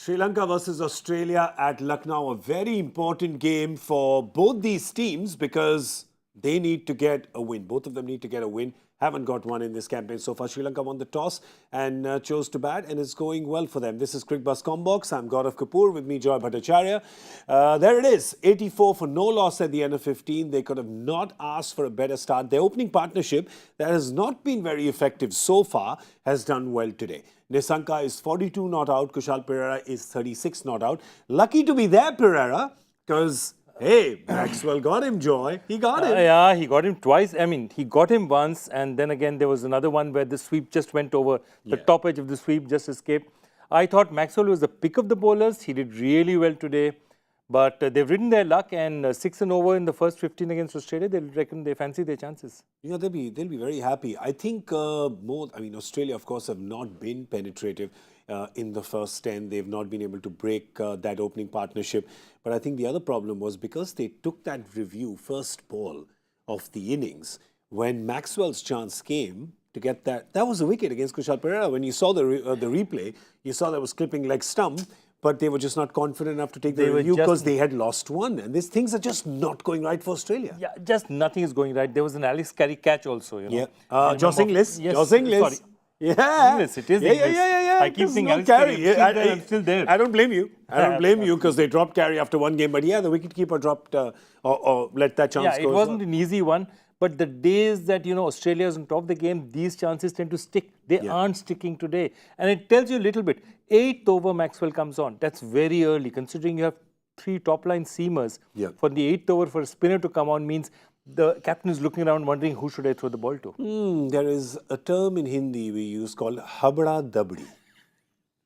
Sri Lanka versus Australia at Lucknow, a very important game for both these teams because they need to get a win. Both of them need to get a win. Haven't got one in this campaign so far. Sri Lanka won the toss and chose to bat, and it's going well for them. This is Cricbuzz Comm Box. I'm Gaurav Kapur. With me, Bhattacharjya. There it is, 84 for no loss at the end of 15. They could have not asked for a better start. Their opening partnership, that has not been very effective so far, has done well today. Nissanka is 42 not out. Kushal Perera is 36 not out. Lucky to be there, Perera, because hey, Maxwell got him, Joy. He got him. Yeah, he got him twice. I mean, he got him once, and then again, there was another one where the sweep just went over. The top edge of the sweep just escaped. I thought Maxwell was the pick of the bowlers. He did really well today. But they've ridden their luck, and 6 and over in the first 15 against Australia. They'll reckon they fancy their chances. Yeah, they'll be very happy. I think Australia, of course, have not been penetrative in the first 10. They've not been able to break that opening partnership. But I think the other problem was because they took that review first ball of the innings, when Maxwell's chance came to get that was a wicket against Kushal Perera. When you saw the replay, you saw that was clipping leg stump. But they were just not confident enough to take the review because they had lost one. And these things are just not going right for Australia. Yeah, just nothing is going right. There was an Alex Carey catch also, you know. Yeah. Joss Inglis. Yes, Joss Inglis. sorry. Yeah. Inglis, it is Inglis. Yeah. I keep saying Alex Carey. I'm still there. I don't blame you. I don't blame you because they dropped Carey after one game. But yeah, the wicketkeeper dropped or let that chance go. Yeah, it wasn't an easy one. But the days that, Australia is on top of the game, these chances tend to stick. They aren't sticking today. And it tells you a little bit. 8th over Maxwell comes on. That's very early, considering you have 3 top-line seamers. Yeah. For the 8th over for a spinner to come on means the captain is looking around wondering who should I throw the ball to. There is a term in Hindi we use called habda dabdi.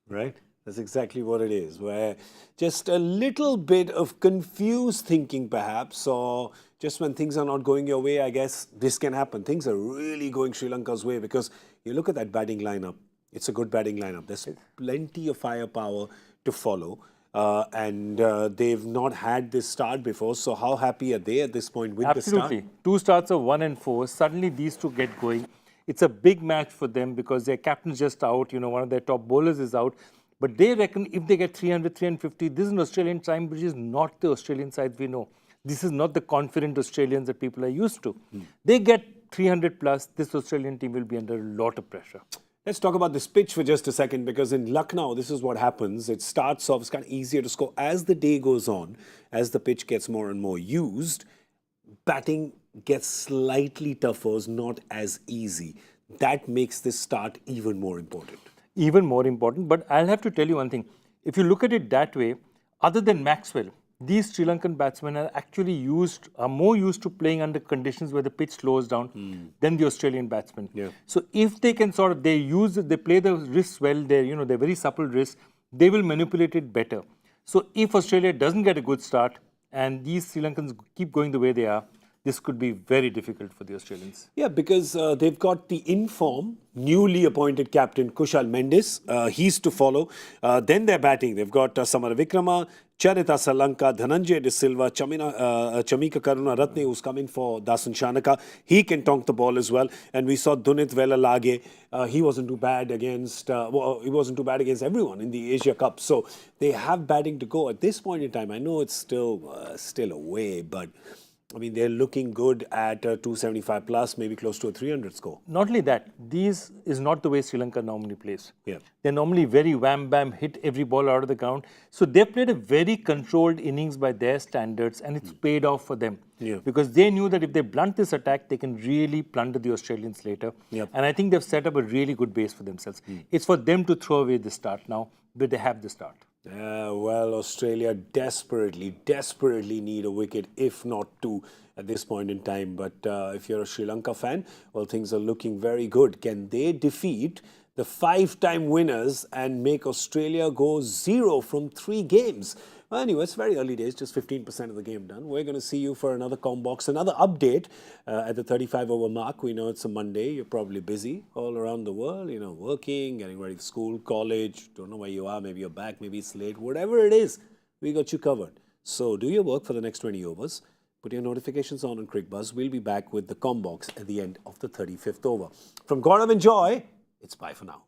Right? That's exactly what it is, where just a little bit of confused thinking perhaps, or just when things are not going your way, I guess this can happen. Things are really going Sri Lanka's way because you look at that batting lineup. It's a good batting lineup. There's plenty of firepower to follow. And they've not had this start before. So how happy are they at this point with the start? Absolutely. 2 starts of 1 and 4. Suddenly these two get going. It's a big match for them because their captain's just out. One of their top bowlers is out. But they reckon if they get 300, 350, this is an Australian time which is not the Australian side we know. This is not the confident Australians that people are used to. They get 300 plus, this Australian team will be under a lot of pressure. Let's talk about this pitch for just a second, because in Lucknow, this is what happens. It starts off, it's kind of easier to score. As the day goes on, as the pitch gets more and more used, batting gets slightly tougher, not as easy. That makes this start even more important. Even more important, but I'll have to tell you one thing. If you look at it that way, other than Maxwell, these Sri Lankan batsmen are actually more used to playing under conditions where the pitch slows down than the Australian batsmen. Yeah. So if they can they play the wrists well, they're very supple wrists, they will manipulate it better. So if Australia doesn't get a good start and these Sri Lankans keep going the way they are, this could be very difficult for the Australians. Yeah, because they've got the in-form, newly appointed captain Kushal Mendis. He's to follow. Then they're batting. They've got Samara Vikrama, Charita Salanka, Dhananjay De Silva, Chamika Karunaratne, who's come in for Dasun Shanaka. He can tonk the ball as well. And we saw Dunit Velalage. He wasn't too bad against everyone in the Asia Cup. So they have batting to go at this point in time. I know it's still away, but I mean, they're looking good at 275 plus, maybe close to a 300 score. Not only that, this is not the way Sri Lanka normally plays. Yeah. They're normally very wham-bam, hit every ball out of the ground. So they've played a very controlled innings by their standards, and it's paid off for them. Yeah. Because they knew that if they blunt this attack, they can really plunder the Australians later. Yep. And I think they've set up a really good base for themselves. It's for them to throw away the start now, but they have the start. Well, Australia desperately need a wicket, if not 2 at this point in time. But if you're a Sri Lanka fan, well, things are looking very good. Can they defeat the 5-time winners and make Australia go 0 from 3 games? Well, anyway, it's very early days, just 15% of the game done. We're going to see you for another Comm Box, another update at the 35-over mark. We know it's a Monday. You're probably busy all around the world, working, getting ready for school, college. Don't know where you are. Maybe you're back. Maybe it's late. Whatever it is, we got you covered. So do your work for the next 20 overs. Put your notifications on Cricbuzz. We'll be back with the Comm Box at the end of the 35th over. From Gaurav and Joy, it's bye for now.